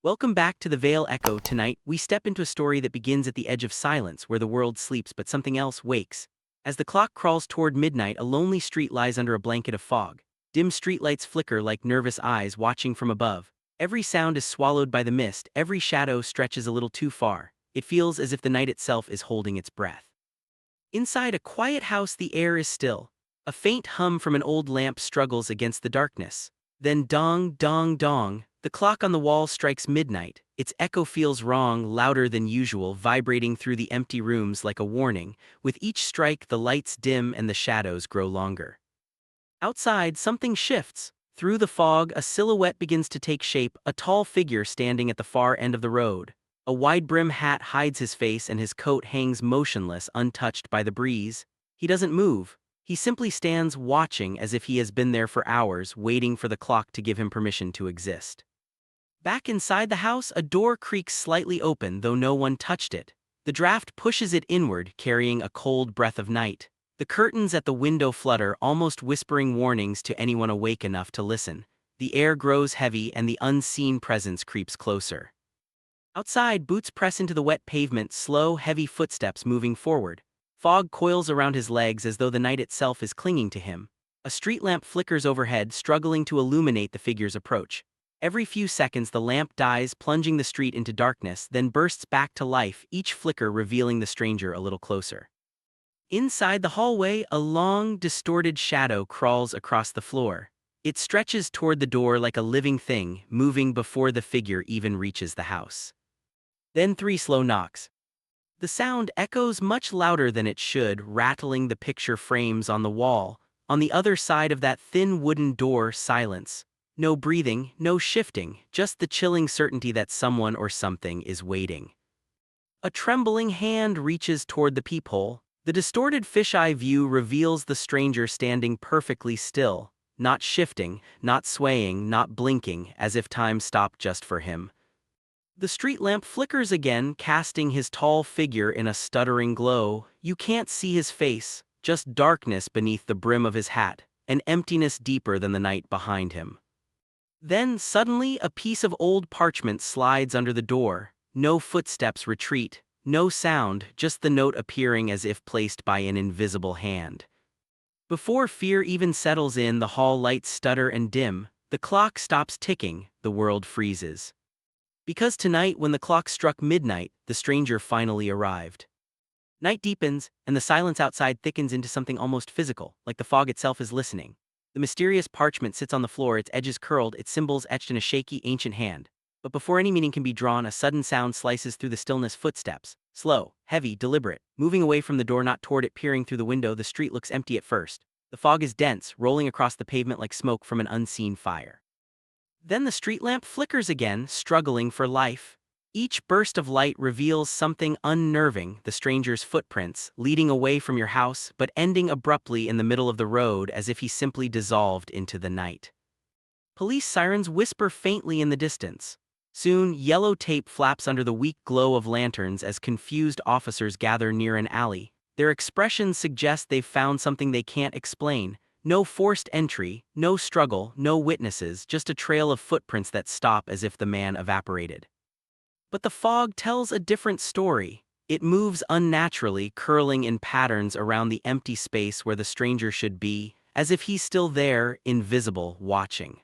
Welcome back to the Vale Echo. Tonight, we step into a story that begins at the edge of silence, where the world sleeps but something else wakes. As the clock crawls toward midnight, a lonely street lies under a blanket of fog. Dim streetlights flicker like nervous eyes watching from above. Every sound is swallowed by the mist, every shadow stretches a little too far. It feels as if the night itself is holding its breath. Inside a quiet house, the air is still. A faint hum from an old lamp struggles against the darkness. Then dong, dong, dong, the clock on the wall strikes midnight. Its echo feels wrong, louder than usual, vibrating through the empty rooms like a warning. With each strike, the lights dim and the shadows grow longer. Outside, something shifts. Through the fog, a silhouette begins to take shape, a tall figure standing at the far end of the road. A wide-brim hat hides his face and his coat hangs motionless, untouched by the breeze. He doesn't move. He simply stands watching as if he has been there for hours, waiting for the clock to give him permission to exist. Back inside the house, a door creaks slightly open, though no one touched it. The draft pushes it inward, carrying a cold breath of night. The curtains at the window flutter, almost whispering warnings to anyone awake enough to listen. The air grows heavy and the unseen presence creeps closer. Outside, boots press into the wet pavement, slow, heavy footsteps moving forward. Fog coils around his legs as though the night itself is clinging to him. A street lamp flickers overhead, struggling to illuminate the figure's approach. Every few seconds the lamp dies, plunging the street into darkness, then bursts back to life, each flicker revealing the stranger a little closer. Inside the hallway, a long, distorted shadow crawls across the floor. It stretches toward the door like a living thing, moving before the figure even reaches the house. Then 3 slow knocks. The sound echoes much louder than it should, rattling the picture frames on the wall. On the other side of that thin wooden door, silence. No breathing, no shifting, just the chilling certainty that someone or something is waiting. A trembling hand reaches toward the peephole. The distorted fisheye view reveals the stranger standing perfectly still, not shifting, not swaying, not blinking, as if time stopped just for him. The street lamp flickers again, casting his tall figure in a stuttering glow. You can't see his face, just darkness beneath the brim of his hat, an emptiness deeper than the night behind him. Then, suddenly, a piece of old parchment slides under the door. No footsteps retreat, no sound, just the note appearing as if placed by an invisible hand. Before fear even settles in, the hall lights stutter and dim. The clock stops ticking, the world freezes. Because tonight, when the clock struck midnight, the stranger finally arrived. Night deepens, and the silence outside thickens into something almost physical, like the fog itself is listening. The mysterious parchment sits on the floor, its edges curled, its symbols etched in a shaky, ancient hand. But before any meaning can be drawn, a sudden sound slices through the stillness. Footsteps. Slow, heavy, deliberate, moving away from the door, not toward it. Peering through the window, the street looks empty at first. The fog is dense, rolling across the pavement like smoke from an unseen fire. Then the street lamp flickers again, struggling for life. Each burst of light reveals something unnerving, the stranger's footprints, leading away from your house, but ending abruptly in the middle of the road as if he simply dissolved into the night. Police sirens whisper faintly in the distance. Soon, yellow tape flaps under the weak glow of lanterns as confused officers gather near an alley. Their expressions suggest they've found something they can't explain. No forced entry, no struggle, no witnesses, just a trail of footprints that stop as if the man evaporated. But the fog tells a different story. It moves unnaturally, curling in patterns around the empty space where the stranger should be, as if he's still there, invisible, watching.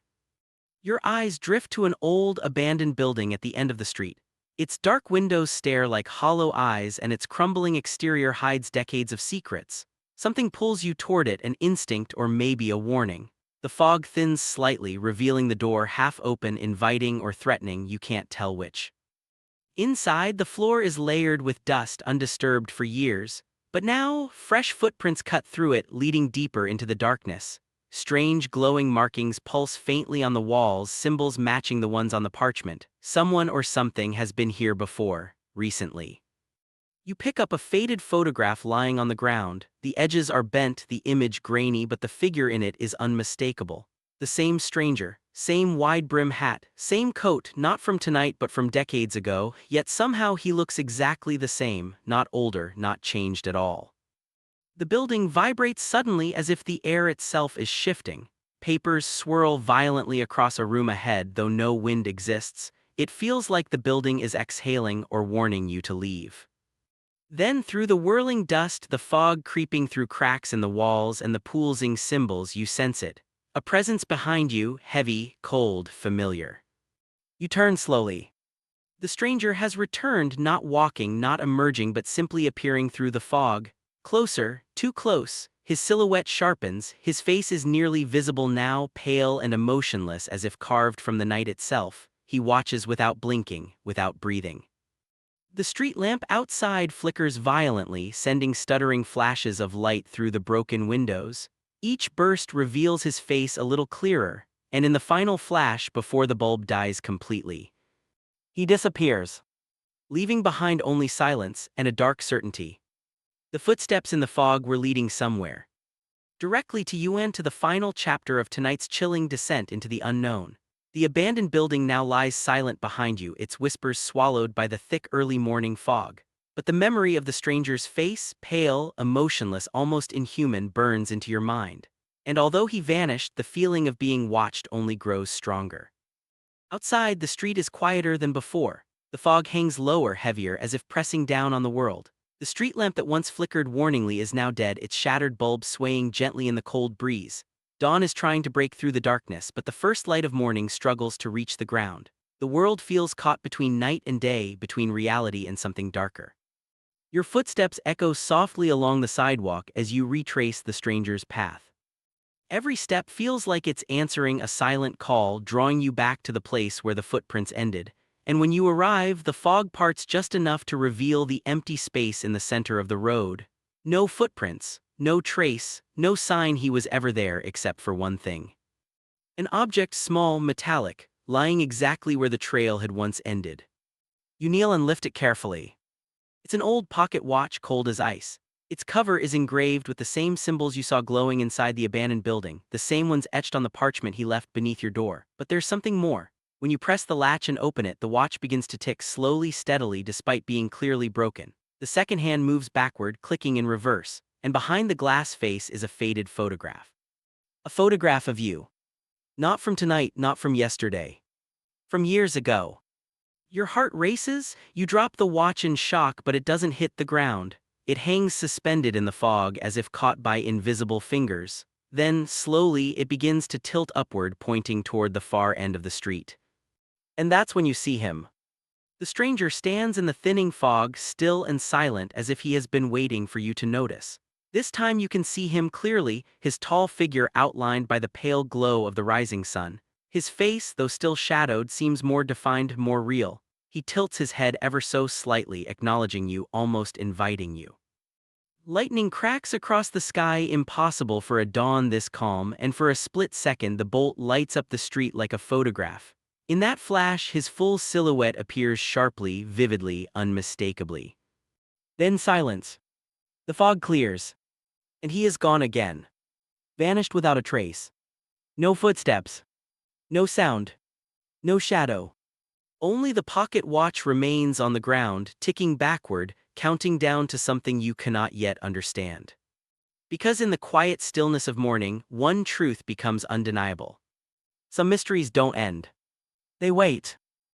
Your eyes drift to an old, abandoned building at the end of the street. Its dark windows stare like hollow eyes, and its crumbling exterior hides decades of secrets. Something pulls you toward it, an instinct or maybe a warning. The fog thins slightly, revealing the door half open, inviting or threatening, you can't tell which. Inside, the floor is layered with dust, undisturbed for years. But now, fresh footprints cut through it, leading deeper into the darkness. Strange glowing markings pulse faintly on the walls, symbols matching the ones on the parchment. Someone or something has been here before, recently. You pick up a faded photograph lying on the ground. The edges are bent, the image grainy, but the figure in it is unmistakable. The same stranger, same wide-brim hat, same coat, not from tonight but from decades ago, yet somehow he looks exactly the same, not older, not changed at all. The building vibrates suddenly as if the air itself is shifting. Papers swirl violently across a room ahead, though no wind exists. it feels like the building is exhaling or warning you to leave. Then through the whirling dust, the fog creeping through cracks in the walls and the pulsing cymbals, you sense it. A presence behind you, heavy, cold, familiar. You turn slowly. The stranger has returned, not walking, not emerging, but simply appearing through the fog. Closer, too close, his silhouette sharpens, his face is nearly visible now, pale and emotionless as if carved from the night itself. He watches without blinking, without breathing. The street lamp outside flickers violently, sending stuttering flashes of light through the broken windows. Each burst reveals his face a little clearer, and in the final flash, before the bulb dies completely, he disappears, leaving behind only silence and a dark certainty. The footsteps in the fog were leading somewhere. Directly to you and to the final chapter of tonight's chilling descent into the unknown. The abandoned building now lies silent behind you, its whispers swallowed by the thick early morning fog. But the memory of the stranger's face, pale, emotionless, almost inhuman, burns into your mind. And although he vanished, the feeling of being watched only grows stronger. Outside, the street is quieter than before. The fog hangs lower, heavier, as if pressing down on the world. The street lamp that once flickered warningly is now dead, its shattered bulb swaying gently in the cold breeze. Dawn is trying to break through the darkness, but the first light of morning struggles to reach the ground. The world feels caught between night and day, between reality and something darker. Your footsteps echo softly along the sidewalk as you retrace the stranger's path. Every step feels like it's answering a silent call, drawing you back to the place where the footprints ended. And when you arrive, the fog parts just enough to reveal the empty space in the center of the road. No footprints, no trace, no sign he was ever there except for one thing. An object, small, metallic, lying exactly where the trail had once ended. You kneel and lift it carefully. It's an old pocket watch, cold as ice. Its cover is engraved with the same symbols you saw glowing inside the abandoned building, the same ones etched on the parchment he left beneath your door. But there's something more. When you press the latch and open it, the watch begins to tick slowly, steadily, despite being clearly broken. The second hand moves backward, clicking in reverse, and behind the glass face is a faded photograph. A photograph of you. Not from tonight, not from yesterday. From years ago. Your heart races, you drop the watch in shock, but it doesn't hit the ground. It hangs suspended in the fog as if caught by invisible fingers. Then, slowly, it begins to tilt upward, pointing toward the far end of the street. And that's when you see him. The stranger stands in the thinning fog, still and silent, as if he has been waiting for you to notice. This time you can see him clearly, his tall figure outlined by the pale glow of the rising sun. His face, though still shadowed, seems more defined, more real. He tilts his head ever so slightly, acknowledging you, almost inviting you. Lightning cracks across the sky, impossible for a dawn this calm, and for a split second the bolt lights up the street like a photograph. In that flash, his full silhouette appears sharply, vividly, unmistakably. Then silence. The fog clears. And he is gone again. Vanished without a trace. No footsteps. No sound. No shadow. Only the pocket watch remains on the ground, ticking backward, counting down to something you cannot yet understand. Because in the quiet stillness of morning, one truth becomes undeniable. Some mysteries don't end. They wait.